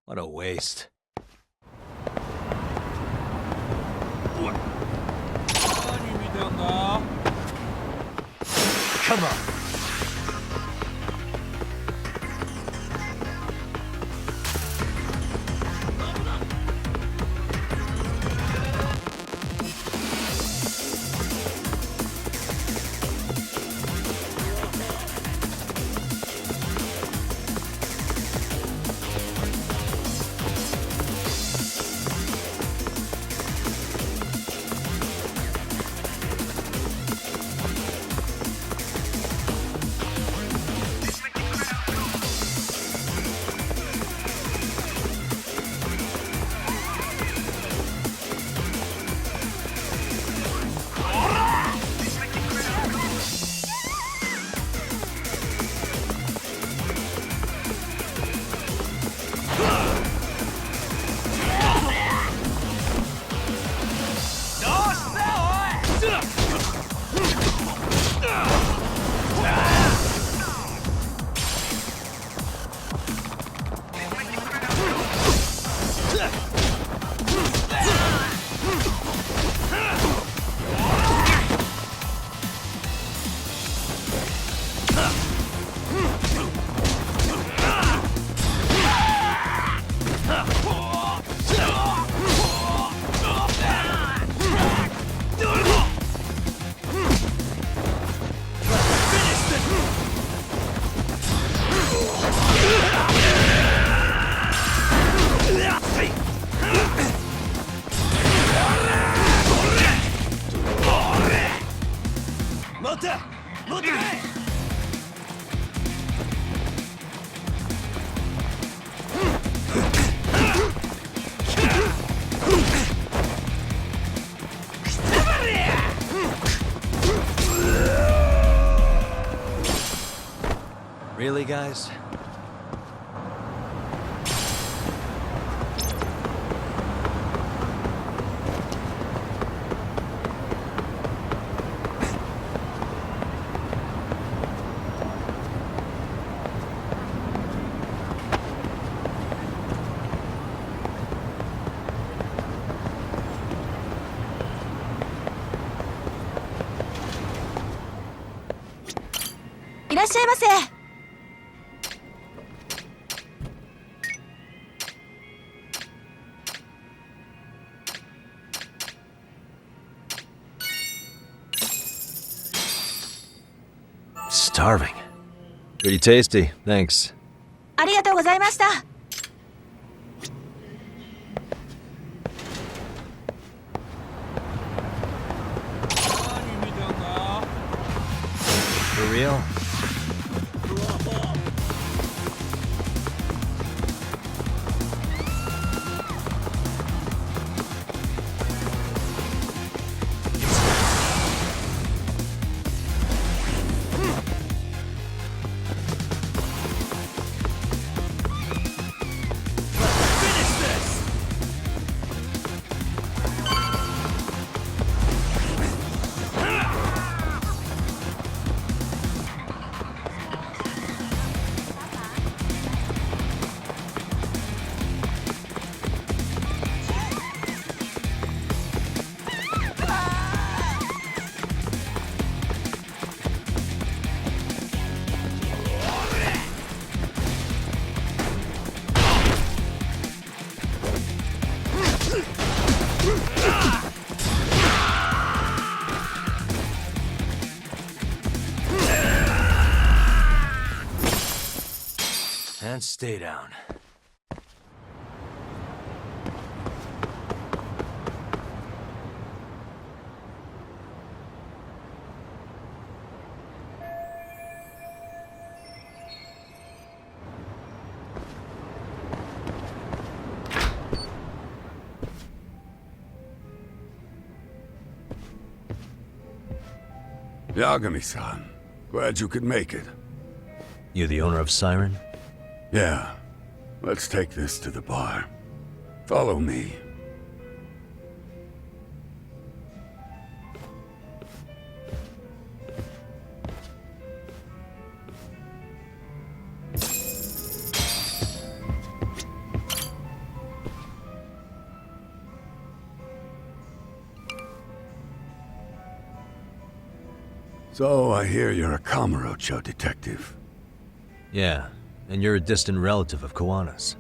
What a waste. Come on. Really, guys?いらっしゃいませ。Starving. Pretty tasty, thanks. ありがとうございました。For real? And stay down. Yagami-san, glad you could make it. You the owner of Siren? Yeah, let's take this to the bar. Follow me. So, I hear you're a Kamurocho detective. Yeah, and you're a distant relative of Kawana's.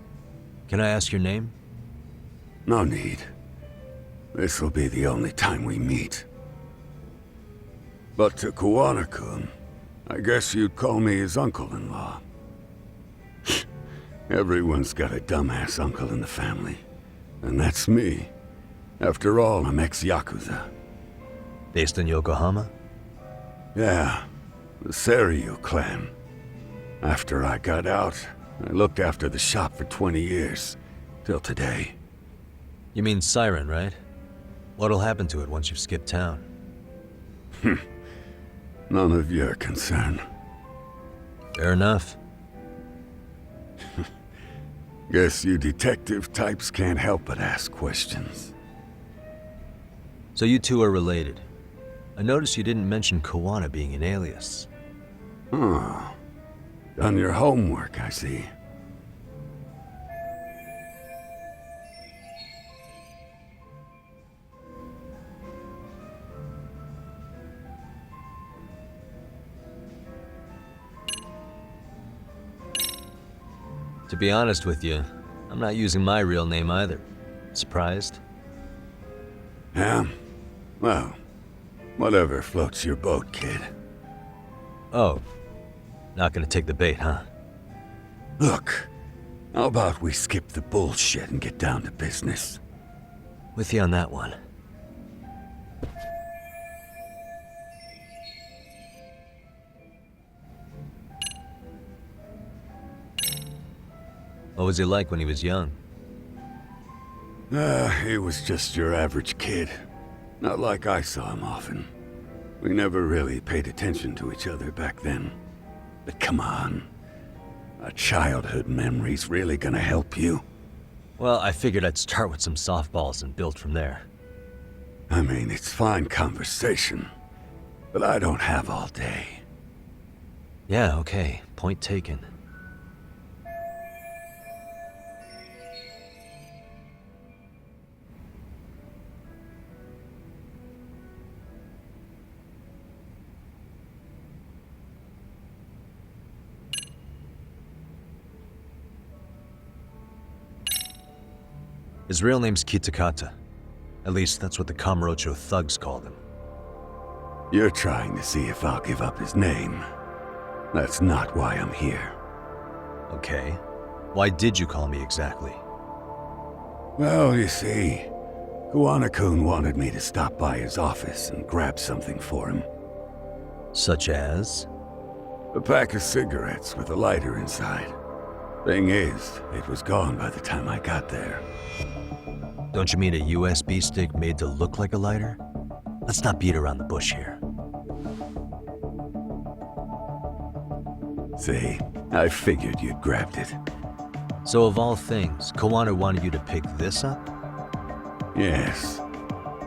Can I ask your name? No need. This'll be the only time we meet. But to Kawana-kun, I guess you'd call me his uncle-in-law. Everyone's got a dumbass uncle in the family. And that's me. After all, I'm ex-Yakuza. Based in Yokohama? Yeah, the Seiryu clan. After I got out, I looked after the shop for 20 years. Till today. You mean Siren, right? What'll happen to it once you've skipped town? None of your concern. Fair enough. Guess you detective types can't help but ask questions. So you two are related. I noticed you didn't mention Kawana being an alias. Huh. Done your homework, I see. To be honest with you, I'm not using my real name either. Surprised? Yeah? Well, whatever floats your boat, kid. Oh. Not gonna take the bait, huh? Look, how about we skip the bullshit and get down to business? With you on that one. What was he like when he was young? He was just your average kid. Not like I saw him often. We never really paid attention to each other back then. But come on. A childhood memory's really gonna help you? Well, I figured I'd start with some softballs and build from there. I mean, it's fine conversation. But I don't have all day. Yeah, okay. Point taken. His real name's Kitakata. At least that's what the Kamurocho thugs called him. You're trying to see if I'll give up his name. That's not why I'm here. Okay. Why did you call me exactly? Well, you see, Kawana-kun wanted me to stop by his office and grab something for him. Such as? A pack of cigarettes with a lighter inside. Thing is, it was gone by the time I got there. Don't you mean a USB stick made to look like a lighter? Let's not beat around the bush here. See, I figured you'd grabbed it. So of all things, Kawana wanted you to pick this up? Yes.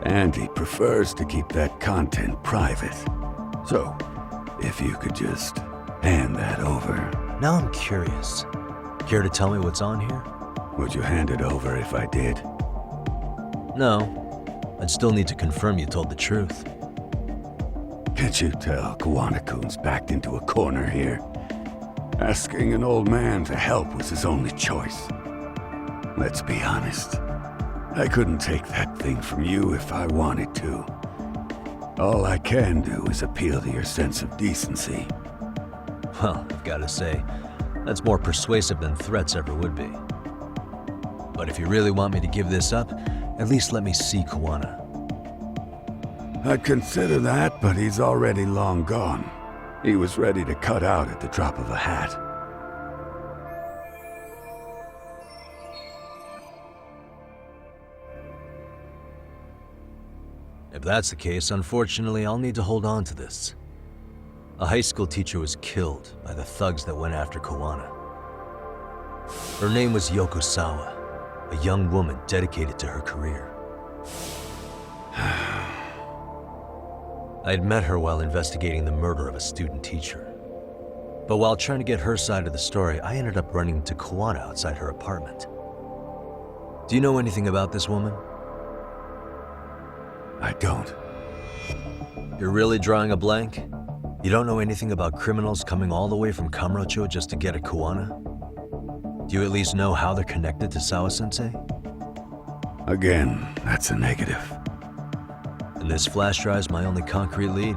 And he prefers to keep that content private. So, if you could just hand that over. Now I'm curious. Care to tell me what's on here? Would you hand it over if I did? No. I'd still need to confirm you told the truth. Can't you tell Kawana-kun's backed into a corner here? Asking an old man to help was his only choice. Let's be honest. I couldn't take that thing from you if I wanted to. All I can do is appeal to your sense of decency. Well, I've got to say, that's more persuasive than threats ever would be. But if you really want me to give this up, at least let me see Kawana. I'd consider that, but he's already long gone. He was ready to cut out at the drop of a hat. If that's the case, unfortunately, I'll need to hold on to this. A high school teacher was killed by the thugs that went after Koana. Her name was Yokosawa, a young woman dedicated to her career. I had met her while investigating the murder of a student teacher. But while trying to get her side of the story, I ended up running into Koana outside her apartment. Do you know anything about this woman? I don't. You're really drawing a blank? You don't know anything about criminals coming all the way from Kamurocho just to get at Koana? Do you at least know how they're connected to Sawa-sensei? Again, that's a negative. And this flash drive's my only concrete lead.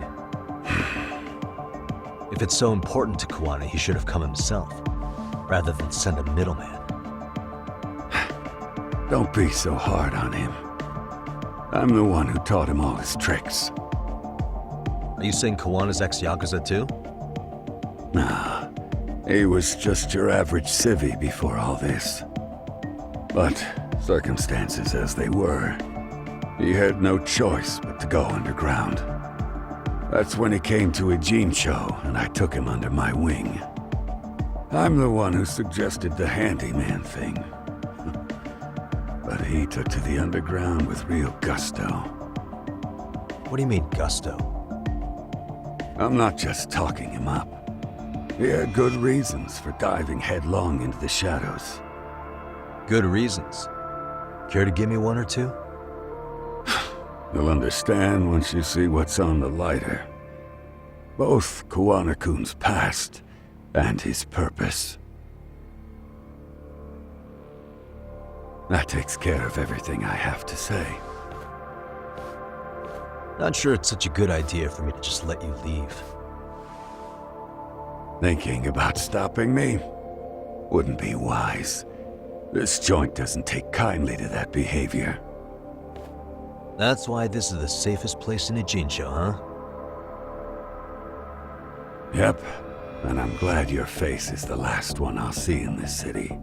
If it's so important to Koana, he should have come himself, rather than send a middleman. Don't be so hard on him. I'm the one who taught him all his tricks. Are you saying Koana's ex-Yakuza too? Nah, he was just your average civvy before all this. But circumstances as they were, he had no choice but to go underground. That's when he came to Ijincho, and I took him under my wing. I'm the one who suggested the handyman thing. But he took to the underground with real gusto. What do you mean, gusto? I'm not just talking him up. He had good reasons for diving headlong into the shadows. Good reasons. Care to give me one or two? You'll understand once you see what's on the lighter. Both Koana-kun's past and his purpose. That takes care of everything I have to say. Not sure it's such a good idea for me to just let you leave. Thinking about stopping me? Wouldn't be wise. This joint doesn't take kindly to that behavior. That's why this is the safest place in Ijincho, huh? Yep, and I'm glad your face is the last one I'll see in this city.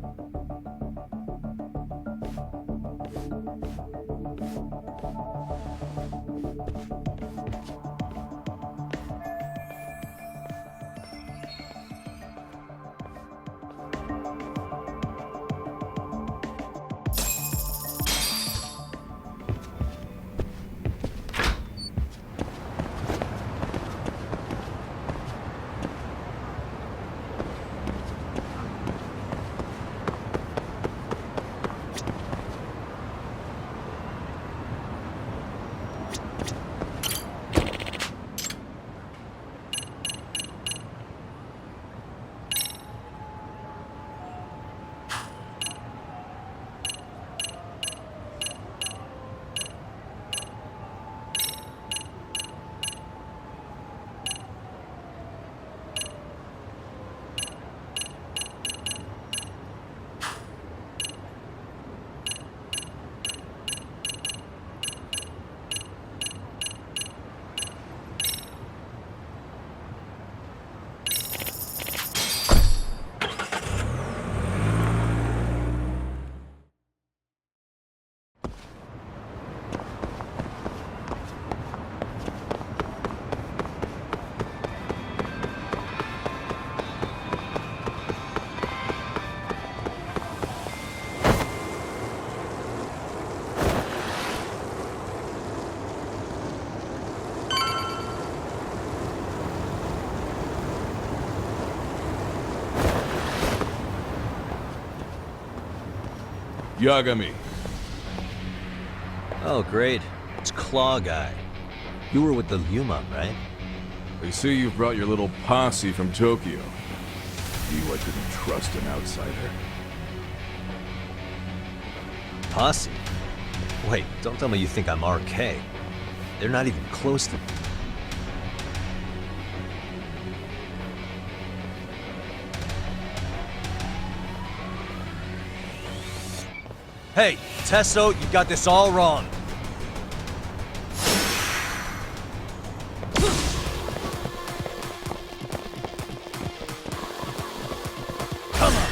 YAGAMI. Oh, great. It's Claw Guy. You were with the Yuma, right? I see you've brought your little posse from Tokyo. You, I couldn't trust an outsider. Posse? Wait, don't tell me you think I'm RK. They're not even close to... Hey, Peso, you got this all wrong. Come on.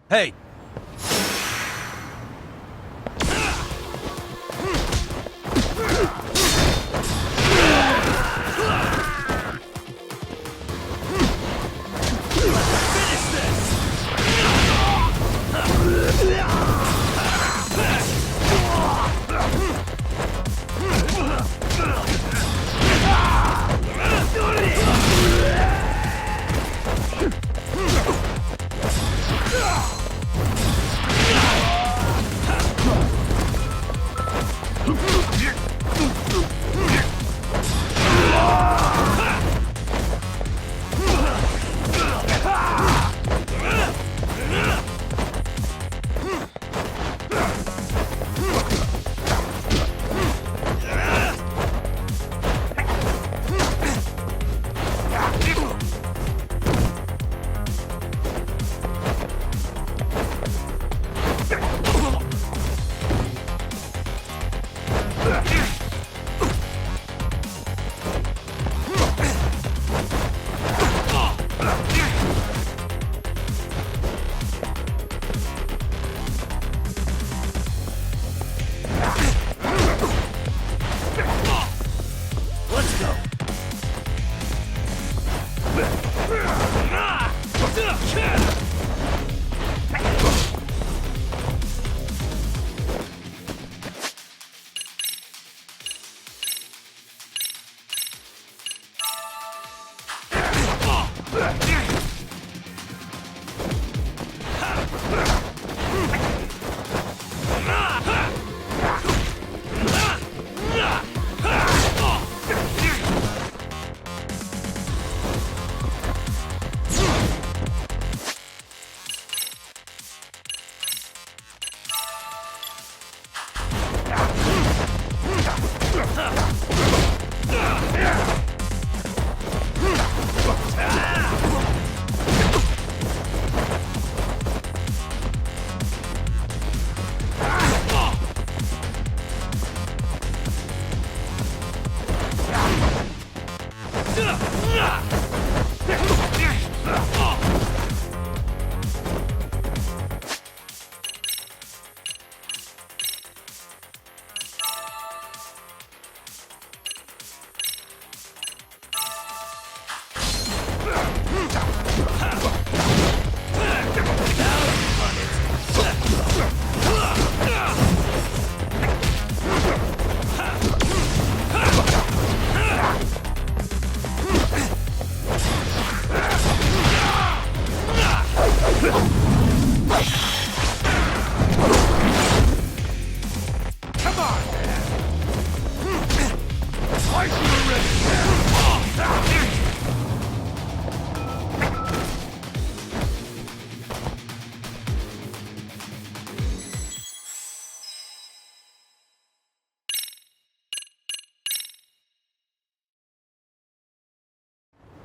Hey!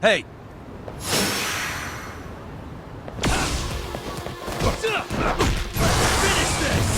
Hey! Finish this!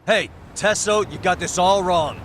Hey, Peso, you got this all wrong.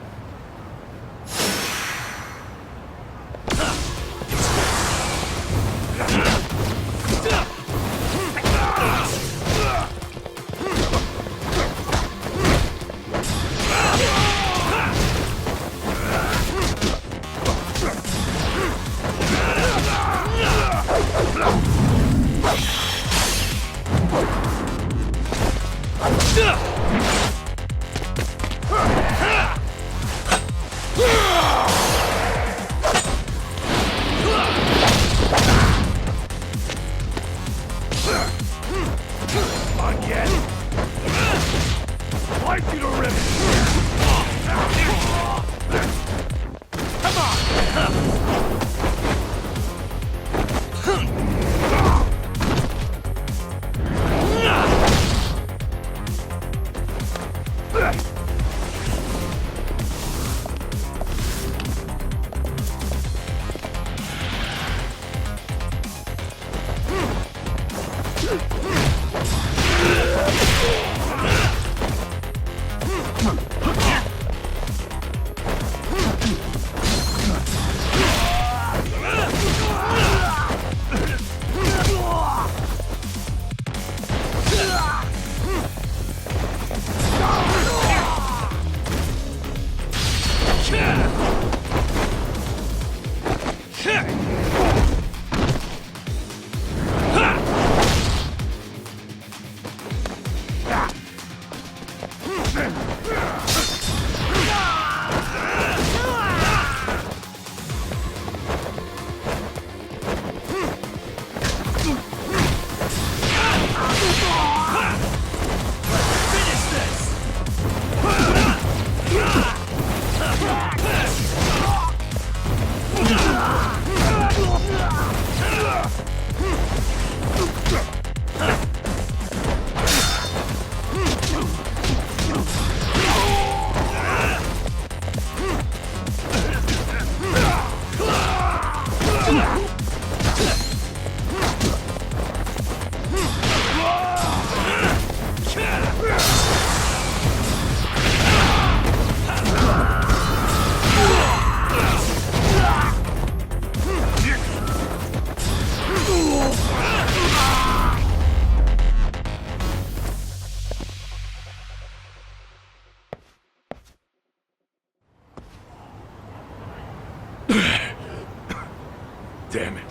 Damn it.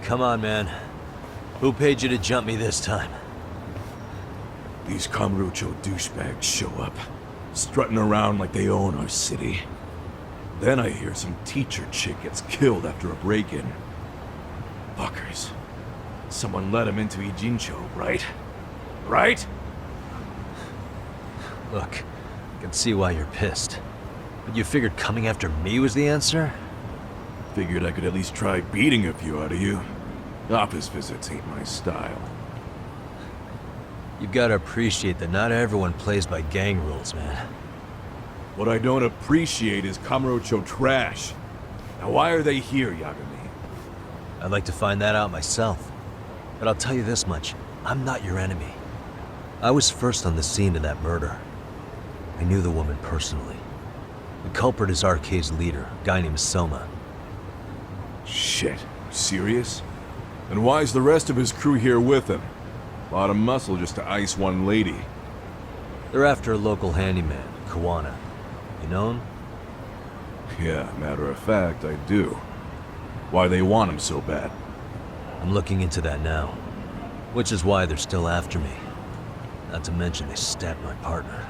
Come on, man. Who paid you to jump me this time? These Kamurocho douchebags show up, strutting around like they own our city. Then I hear some teacher chick gets killed after a break-in. Fuckers. Someone let him into Ijincho, right? Right? Look, I can see why you're pissed. But you figured coming after me was the answer? Figured I could at least try beating a few out of you. Office visits ain't my style. You've got to appreciate that not everyone plays by gang rules, man. What I don't appreciate is Kamurocho trash. Now why are they here, Yagami? I'd like to find that out myself. But I'll tell you this much, I'm not your enemy. I was first on the scene of that murder. I knew the woman personally. The culprit is RK's leader, a guy named Soma. Shit, serious? And why's the rest of his crew here with him? A lot of muscle just to ice one lady. They're after a local handyman, Kawana. You know him? Yeah, matter of fact, I do. Why they want him so bad? I'm looking into that now. Which is why they're still after me. Not to mention they stabbed my partner.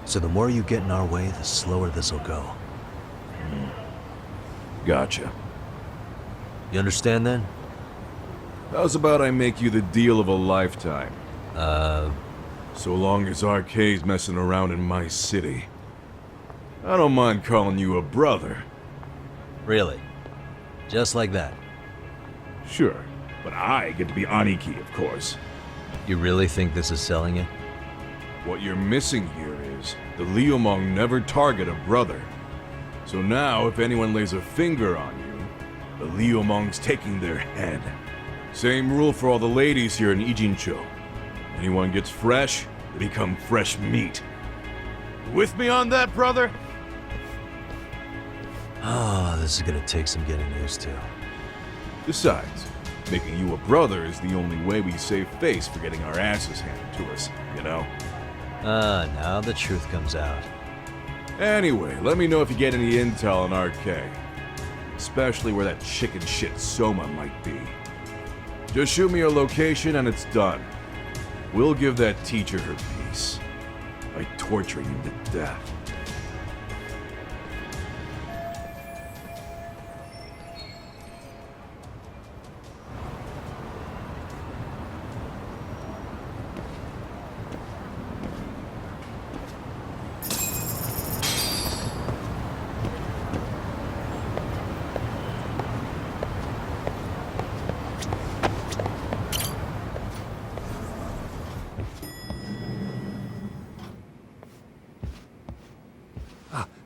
So the more you get in our way, the slower this'll go. Gotcha. You understand then? How's about I make you the deal of a lifetime? So long as RK's messing around in my city. I don't mind calling you a brother. Really? Just like that? Sure, but I get to be Aniki, of course. You really think this is selling it? What you're missing here is the Liumong never target a brother. So now, if anyone lays a finger on you, the Liumong's taking their head. Same rule for all the ladies here in Ijincho. Anyone gets fresh, They become fresh meat. With me on that, brother? Oh, this is gonna take some getting used to. Besides, making you a brother is the only way we save face for getting our asses handed to us, you know? Now the truth comes out. Anyway, let me know if you get any intel on RK. Especially where that chicken shit Soma might be. Just shoot me your location and it's done. We'll give that teacher her peace. By torturing him to death.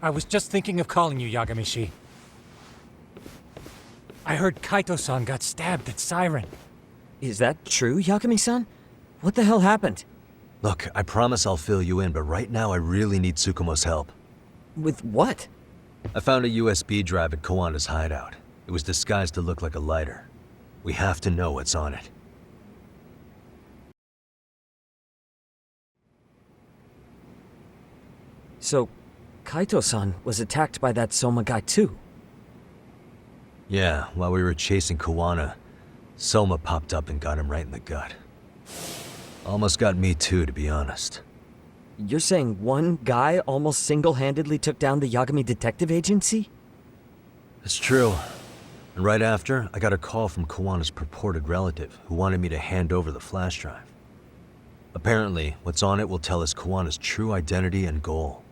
I was just thinking of calling you, Yagami-shi. I heard Kaito-san got stabbed at Siren. Is that true, Yagami-san? What the hell happened? Look, I promise I'll fill you in, but right now I really need Tsukumo's help. With what? I found a USB drive at Kawana's hideout. It was disguised to look like a lighter. We have to know what's on it. So, Kaito-san was attacked by that Soma guy too? Yeah, while we were chasing Kawana, Soma popped up and got him right in the gut. Almost got me too, to be honest. You're saying one guy almost single-handedly took down the Yagami Detective Agency? It's true. And right after, I got a call from Kawana's purported relative who wanted me to hand over the flash drive. Apparently, what's on it will tell us Kawana's true identity and goal.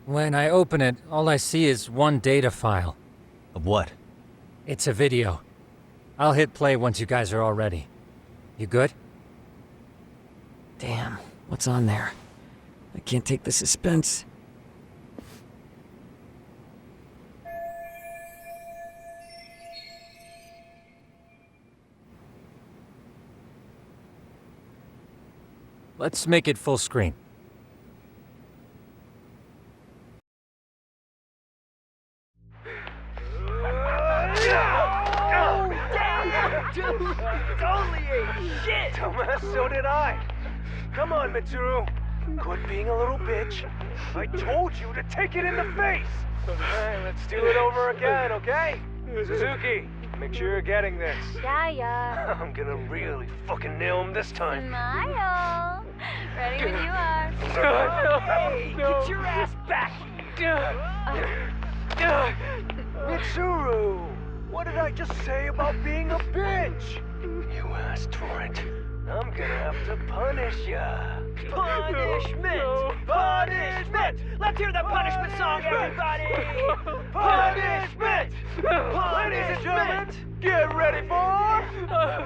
When I open it, all I see is one data file. Of what? It's a video. I'll hit play once you guys are all ready. You good? Damn, what's on there? I can't take the suspense. Let's make it full screen. Totally ate shit! Dumbass, so did I. Come on, Mitsuru. Quit being a little bitch. I told you to take it in the face! Alright, let's do it over again, okay? Suzuki, make sure you're getting this. Yeah. I'm gonna really fucking nail him this time. Smile. Ready when you are. Hey, get your ass back! Mitsuru! What did I just say about being a bitch? You asked for it. I'm gonna have to punish ya. Punishment! Punishment! Let's hear the punishment song, everybody! Punishment! Ladies and gentlemen, get ready for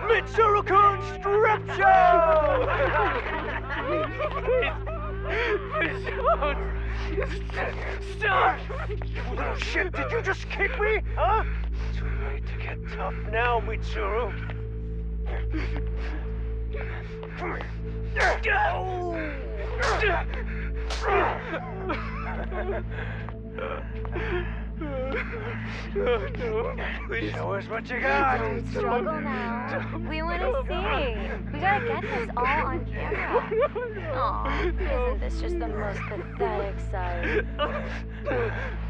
Mitsuru-kun Strip Show! Stop! You little shit, did you just kick me? Huh? Too late to get tough now, Mitsuru. Come here. Show us what you got. Don't struggle now. We want to see. We gotta get this all on camera. Aw, isn't this just the most pathetic sight?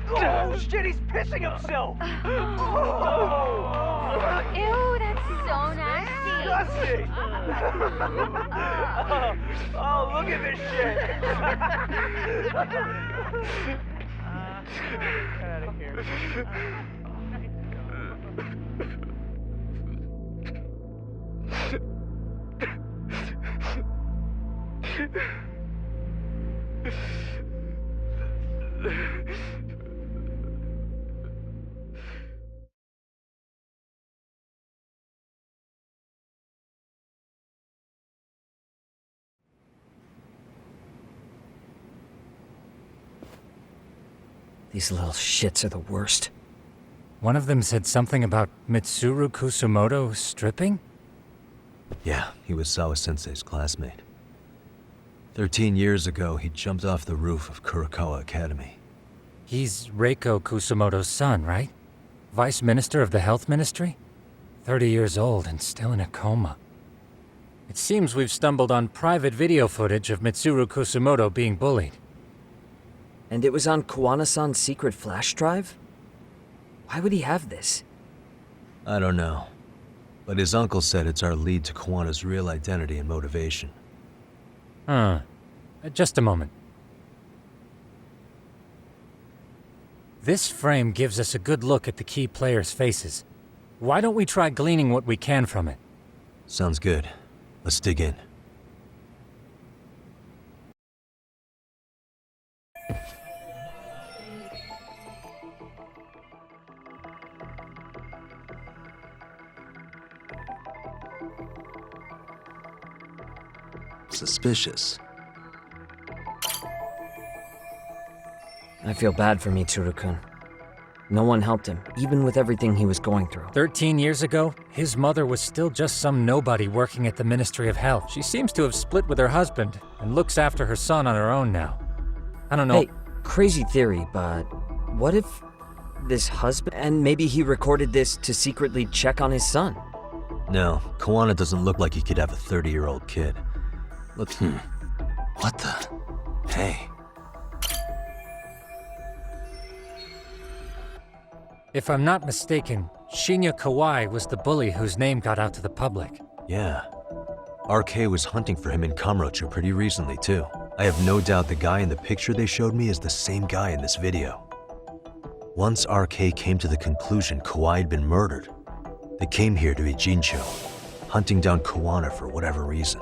Oh shit, he's pissing himself. Ew, that's so nasty. Disgusting. Oh, look at this shit. Get out of here. These little shits are the worst. One of them said something about Mitsuru Kusumoto stripping? Yeah, he was Sawa Sensei's classmate. 13 years ago, he jumped off the roof of Kurokawa Academy. He's Reiko Kusumoto's son, right? Vice Minister of the Health Ministry? 30 years old and still in a coma. It seems we've stumbled on private video footage of Mitsuru Kusumoto being bullied. And it was on Kawana-san's secret flash drive? Why would he have this? I don't know. But his uncle said it's our lead to Kawana's real identity and motivation. Huh. Just a moment. This frame gives us a good look at the key players' faces. Why don't we try gleaning what we can from it? Sounds good. Let's dig in. Suspicious. I feel bad for Mitsuru-kun. No one helped him, even with everything he was going through. 13 years ago, his mother was still just some nobody working at the Ministry of Health. She seems to have split with her husband and looks after her son on her own now. I don't know. Hey, crazy theory, but what if this husband... And maybe he recorded this to secretly check on his son? No, Kawana doesn't look like he could have a 30-year-old kid. Let's... What the... Hey... If I'm not mistaken, Shinya Kawai was the bully whose name got out to the public. Yeah. RK was hunting for him in Kamurocho pretty recently, too. I have no doubt the guy in the picture they showed me is the same guy in this video. Once RK came to the conclusion Kawai had been murdered, they came here to Ijincho, hunting down Kawana for whatever reason.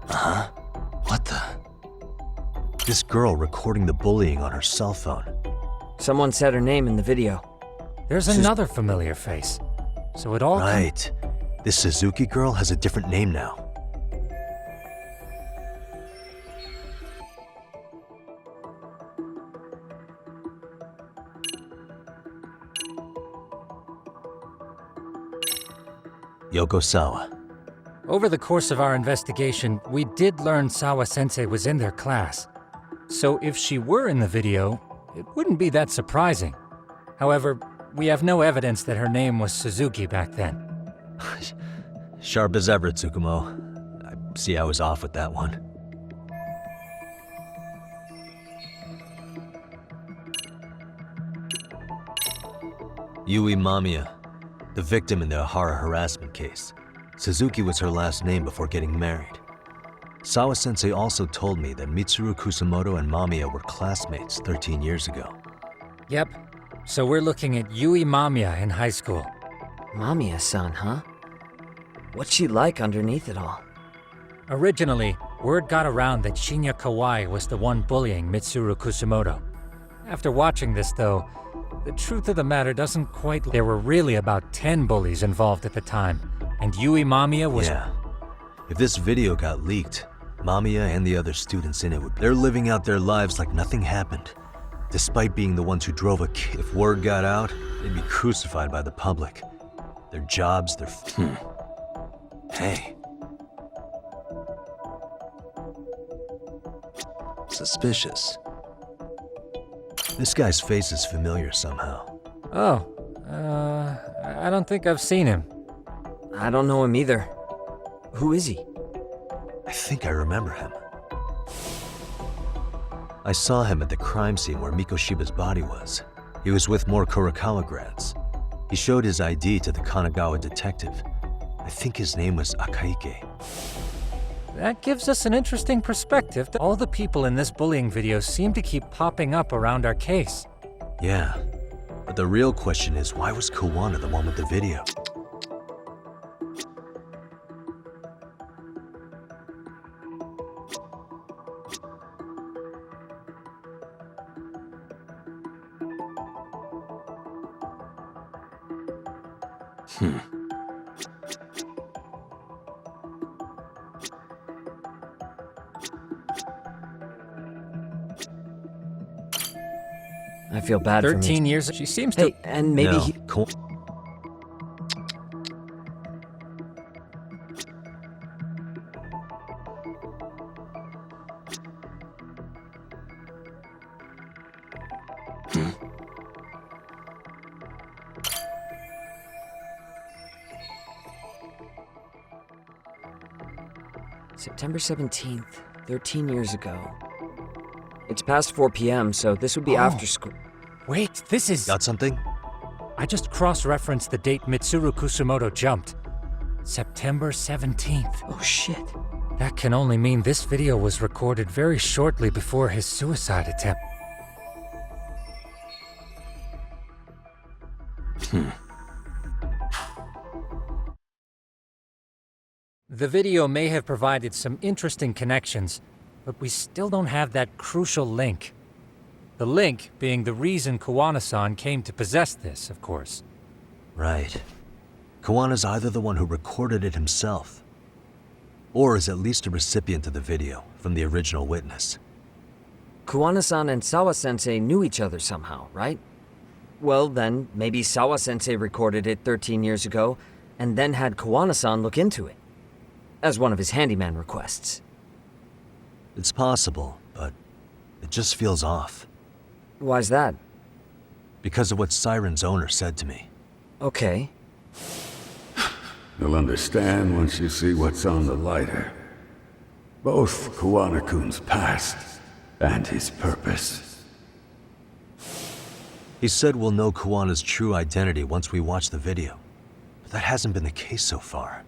Uh-huh. What the... This girl recording the bullying on her cell phone. Someone said her name in the video. There's another familiar face. So it all... Right. This Suzuki girl has a different name now. Yokosawa. Over the course of our investigation, we did learn Sawa-sensei was in their class. So if she were in the video, it wouldn't be that surprising. However, we have no evidence that her name was Suzuki back then. Sharp as ever, Tsukumo. I see I was off with that one. Yui Mamiya, the victim in the Ahara harassment case. Suzuki was her last name before getting married. Sawa-sensei also told me that Mitsuru Kusumoto and Mamiya were classmates 13 years ago. Yep. So we're looking at Yui Mamiya in high school. Mamiya-san, huh? What's she like underneath it all? Originally, word got around that Shinya Kawai was the one bullying Mitsuru Kusumoto. After watching this, though, the truth of the matter doesn't quite... There were really about 10 bullies involved at the time, and Yui Mamiya was... Yeah. If this video got leaked, Mamiya and the other students in it they're living out their lives like nothing happened, despite being the ones who drove a kid. If word got out, they'd be crucified by the public. Their jobs, their... Hey. Suspicious. This guy's face is familiar somehow. Oh, I don't think I've seen him. I don't know him either. Who is he? I think I remember him. I saw him at the crime scene where Mikoshiba's body was. He was with more Kurokawa grads. He showed his ID to the Kanagawa detective. I think his name was Akaike. That gives us an interesting perspective. All the people in this bullying video seem to keep popping up around our case. Yeah, but the real question is, why was Kawana the one with the video? I feel bad for me. 13 years, she seems to... Hey, and maybe No, he... September 17th, 13 years ago. It's past 4 p.m., so this would be after school. Wait, this is... Got something? I just cross-referenced the date Mitsuru Kusumoto jumped. September 17th. Oh shit. That can only mean this video was recorded very shortly before his suicide attempt. The video may have provided some interesting connections, but we still don't have that crucial link. The link being the reason Kawana-san came to possess this, of course. Right. Kawana's either the one who recorded it himself, or is at least a recipient of the video from the original witness. Kawana-san and Sawa-sensei knew each other somehow, right? Well, then, maybe Sawa-sensei recorded it 13 years ago, and then had Kawana-san look into it, as one of his handyman requests. It's possible, but it just feels off. Why's that? Because of what Siren's owner said to me. Okay. You'll understand once you see what's on the lighter. Both Kawana-kun's past and his purpose. He said we'll know Kawana's true identity once we watch the video. But that hasn't been the case so far.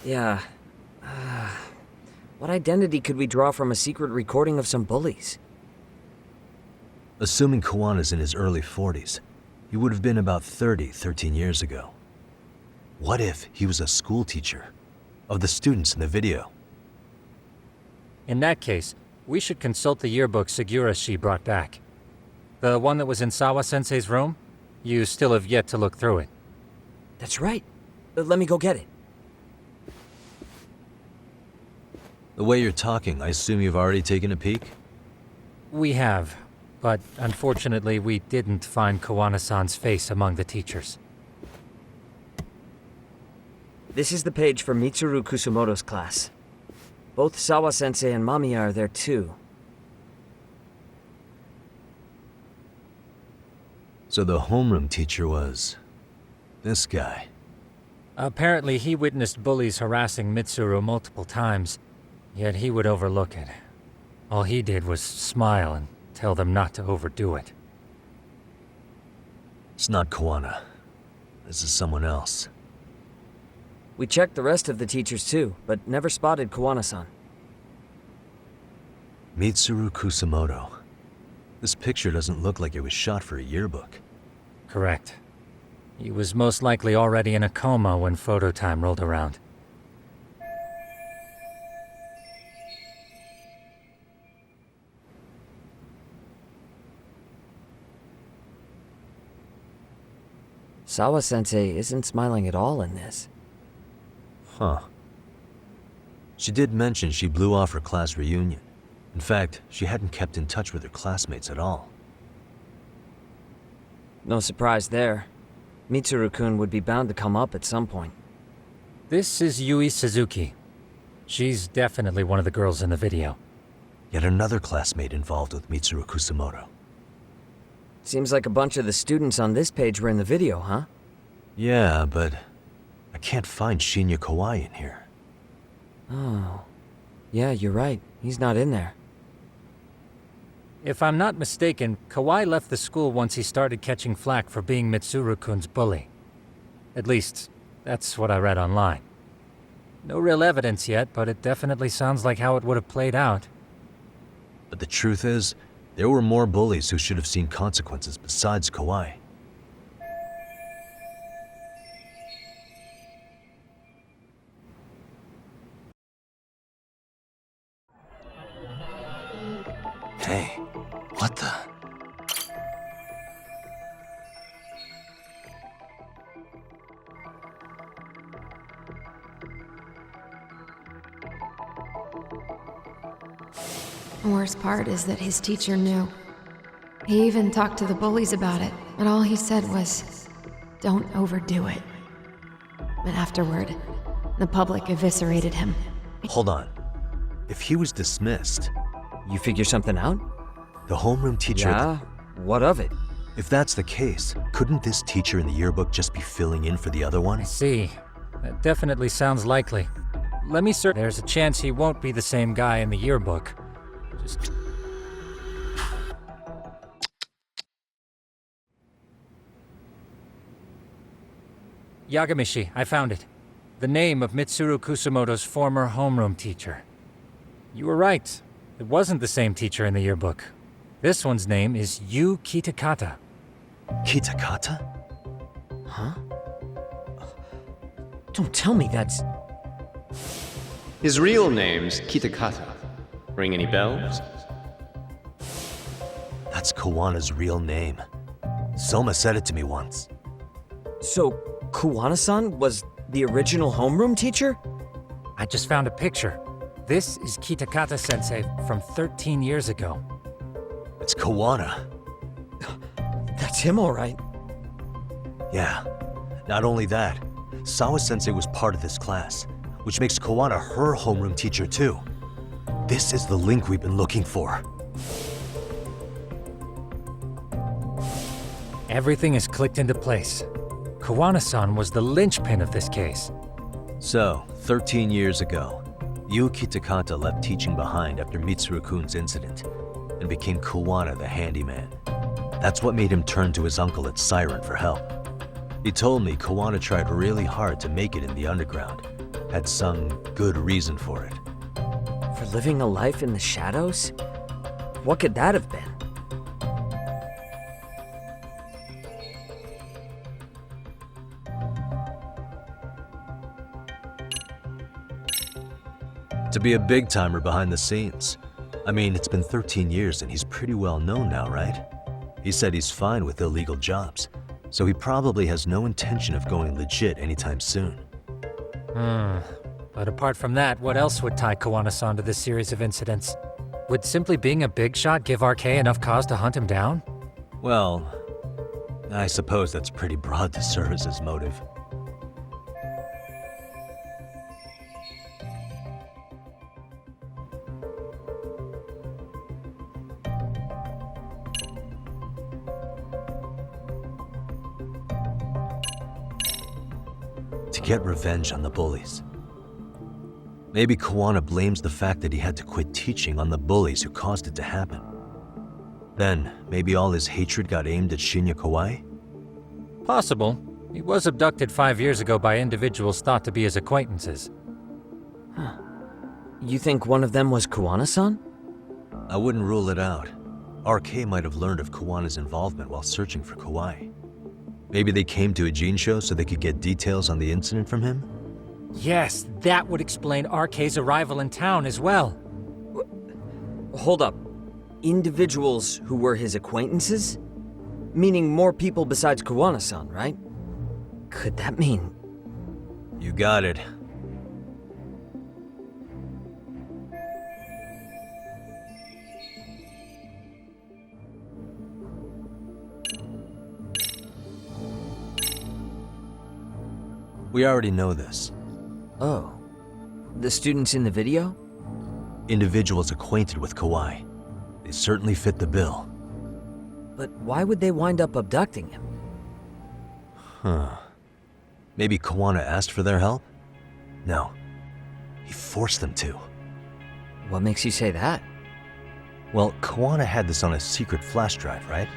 Yeah. What identity could we draw from a secret recording of some bullies? Assuming Kawana's in his early 40s, he would have been about 13 years ago. What if he was a school teacher of the students in the video? In that case, we should consult the yearbook Segura-shi brought back. The one that was in Sawa-sensei's room? You still have yet to look through it. That's right. Let me go get it. The way you're talking, I assume you've already taken a peek? We have, but unfortunately we didn't find Kawana-san's face among the teachers. This is the page for Mitsuru Kusumoto's class. Both Sawa-sensei and Mamiya are there too. So the homeroom teacher was... this guy. Apparently he witnessed bullies harassing Mitsuru multiple times, yet he would overlook it. All he did was smile and tell them not to overdo it. It's not Kawana. This is someone else. We checked the rest of the teachers too, but never spotted Kawana-san. Mitsuru Kusumoto. This picture doesn't look like it was shot for a yearbook. Correct. He was most likely already in a coma when photo time rolled around. Sawa-sensei isn't smiling at all in this. Huh. She did mention she blew off her class reunion. In fact, she hadn't kept in touch with her classmates at all. No surprise there. Mitsuru-kun would be bound to come up at some point. This is Yui Suzuki. She's definitely one of the girls in the video. Yet another classmate involved with Mitsuru Kusumoto. Seems like a bunch of the students on this page were in the video, huh? Yeah, but I can't find Shinya Kawai in here. Oh. Yeah, you're right. He's not in there. If I'm not mistaken, Kawai left the school once he started catching flack for being Mitsuru-kun's bully. At least, that's what I read online. No real evidence yet, but it definitely sounds like how it would have played out. But the truth is, there were more bullies who should have seen consequences besides Kawai. Hey, what the? The worst part is that his teacher knew. He even talked to the bullies about it, but all he said was, "Don't overdo it." But afterward, the public eviscerated him. Hold on. If he was dismissed, You figure something out? the homeroom teacher... Yeah? What of it? If that's the case, couldn't this teacher in the yearbook just be filling in for the other one? I see. That definitely sounds likely. let me search. There's a chance he won't be the same guy in the yearbook. Just... Yagamishi, I found it. The name of Mitsuru Kusumoto's former homeroom teacher. You were right. It wasn't the same teacher in the yearbook. This one's name is Yu Kitakata. Kitakata? Huh? Don't tell me that's... His real name's Kitakata. Ring any bells? That's Kawana's real name. Soma said it to me once. So, Kuwana-san was the original homeroom teacher? I just found a picture. This is Kitakata-sensei from 13 years ago. It's Kawana. That's him, all right. Yeah. Not only that, Sawa-sensei was part of this class, which makes Kawana her homeroom teacher too. This is the link we've been looking for. Everything is clicked into place. Kawana-san was the linchpin of this case. So, 13 years ago, Yu Kitakata left teaching behind after Mitsuru-kun's incident and became Kawana the handyman. That's what made him turn to his uncle at Siren for help. He told me Kawana tried really hard to make it in the underground, had some good reason for it. For living a life in the shadows? What could that have been? To be a big-timer behind the scenes. I mean, it's been 13 years and he's pretty well known now, right? He said he's fine with illegal jobs, so he probably has no intention of going legit anytime soon. But apart from that, what else would tie Kawana-san to this series of incidents? Would simply being a big shot give RK enough cause to hunt him down? Well, I suppose that's pretty broad to serve as his motive. To get revenge on the bullies. Maybe Kawana blames the fact that he had to quit teaching on the bullies who caused it to happen. Then, maybe all his hatred got aimed at Shinya Kawai? Possible. He was abducted 5 years ago by individuals thought to be his acquaintances. Huh. You think one of them was Kawana-san? I wouldn't rule it out. RK might have learned of Kawana's involvement while searching for Kawai. Maybe they came to a Gene show so they could get details on the incident from him? Yes, that would explain RK's arrival in town as well. Hold up. Individuals who were his acquaintances? Meaning more people besides Kawana-san, right? Could that mean... You got it. We already know this. Oh. The students in the video? Individuals acquainted with Kawai. They certainly fit the bill. But why would they wind up abducting him? Huh. Maybe Kawana asked for their help? No. He forced them to. What makes you say that? Well, Kawana had this on a secret flash drive, right?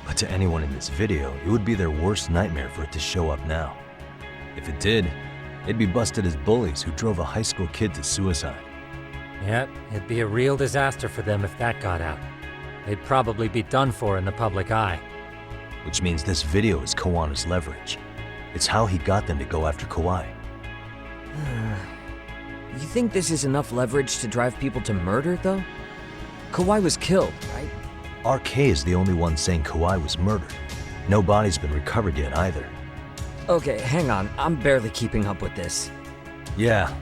But to anyone in this video, it would be their worst nightmare for it to show up now. If it did, they'd be busted as bullies who drove a high school kid to suicide. Yep, it'd be a real disaster for them if that got out. They'd probably be done for in the public eye. Which means this video is Kawana's leverage. It's how he got them to go after Kawai. You think this is enough leverage to drive people to murder, though? Kawai was killed, right? RK is the only one saying Kawai was murdered. No body's been recovered yet either. Okay, hang on. I'm barely keeping up with this. Yeah,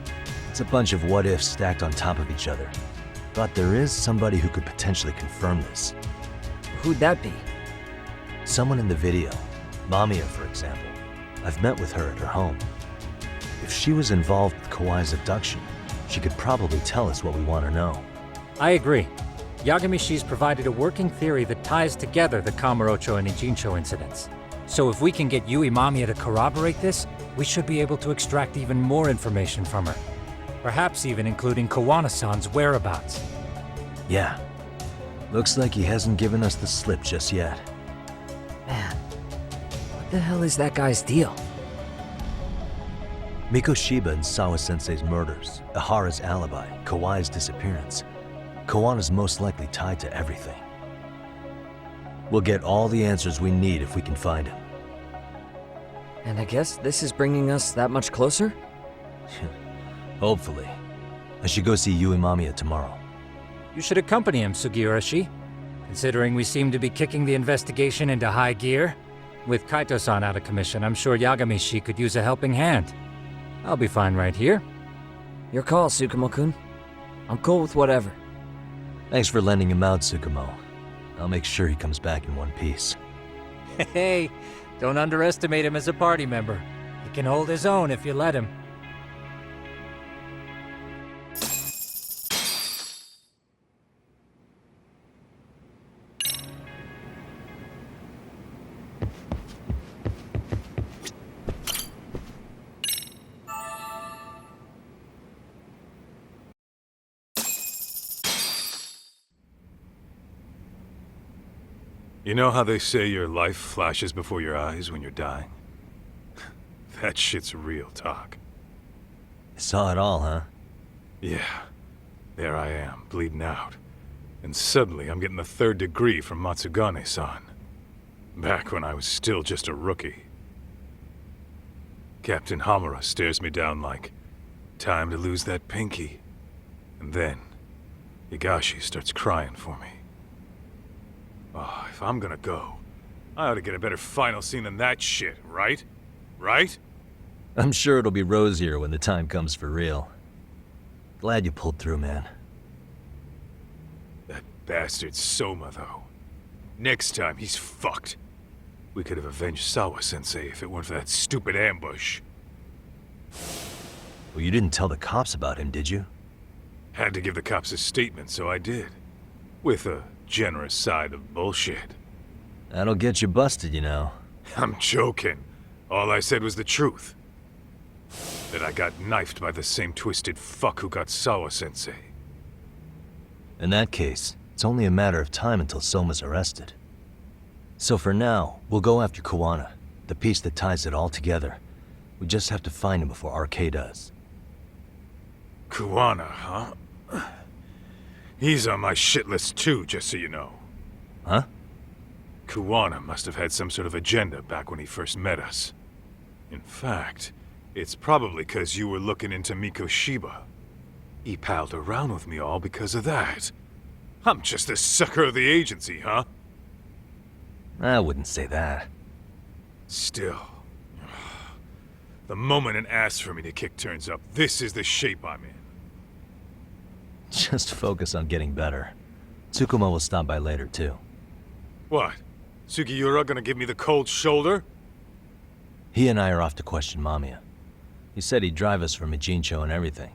it's a bunch of what-ifs stacked on top of each other. But there is somebody who could potentially confirm this. Who'd that be? Someone in the video. Mamiya, for example. I've met with her at her home. If she was involved with Kawai's abduction, she could probably tell us what we want to know. I agree. Yagamishi's provided a working theory that ties together the Kamurocho and Ijincho incidents. So if we can get Yui Mamiya to corroborate this, we should be able to extract even more information from her. Perhaps even including Kawana-san's whereabouts. Yeah. Looks like he hasn't given us the slip just yet. Man, what the hell is that guy's deal? Mikoshiba and Sawa-sensei's murders, Ihara's alibi, Kawai's disappearance. Kawana's most likely tied to everything. We'll get all the answers we need if we can find him. And I guess this is bringing us that much closer? Hopefully. I should go see Yui Mamiya tomorrow. You should accompany him, Sugiurashi. Considering we seem to be kicking the investigation into high gear. With Kaito-san out of commission, I'm sure Yagami-shi could use a helping hand. I'll be fine right here. Your call, Tsukumo-kun. I'm cool with whatever. Thanks for lending him out, Tsukumo. I'll make sure he comes back in one piece. Hey, don't underestimate him as a party member. He can hold his own if you let him. You know how they say your life flashes before your eyes when you're dying? That shit's real talk. You saw it all, huh? Yeah. There I am, bleeding out. And suddenly I'm getting the 3rd degree from Matsugane-san. Back when I was still just a rookie. Captain Hamura stares me down like, time to lose that pinky. And then, Higashi starts crying for me. Oh, if I'm gonna go, I ought to get a better final scene than that shit, right? Right? I'm sure it'll be rosier when the time comes for real. Glad you pulled through, man. That bastard Soma, though. Next time, he's fucked. We could have avenged Sawa-sensei if it weren't for that stupid ambush. Well, you didn't tell the cops about him, did you? Had to give the cops a statement, so I did. With a generous side of bullshit. That'll get you busted, you know. I'm joking. All I said was the truth. That I got knifed by the same twisted fuck who got Sawa-sensei. In that case, it's only a matter of time until Soma's arrested. So for now, we'll go after Kawana, the piece that ties it all together. We just have to find him before RK does. Kawana, huh? He's on my shit list too, just so you know. Huh? Kawana must have had some sort of agenda back when he first met us. In fact, it's probably because you were looking into Mikoshiba. He palled around with me all because of that. I'm just a sucker of the agency, huh? I wouldn't say that. Still. The moment an ass for me to kick turns up, this is the shape I'm in. Just focus on getting better. Tsukumo will stop by later, too. What? Sugiura gonna give me the cold shoulder? He and I are off to question Mamiya. He said he'd drive us from Ijincho and everything.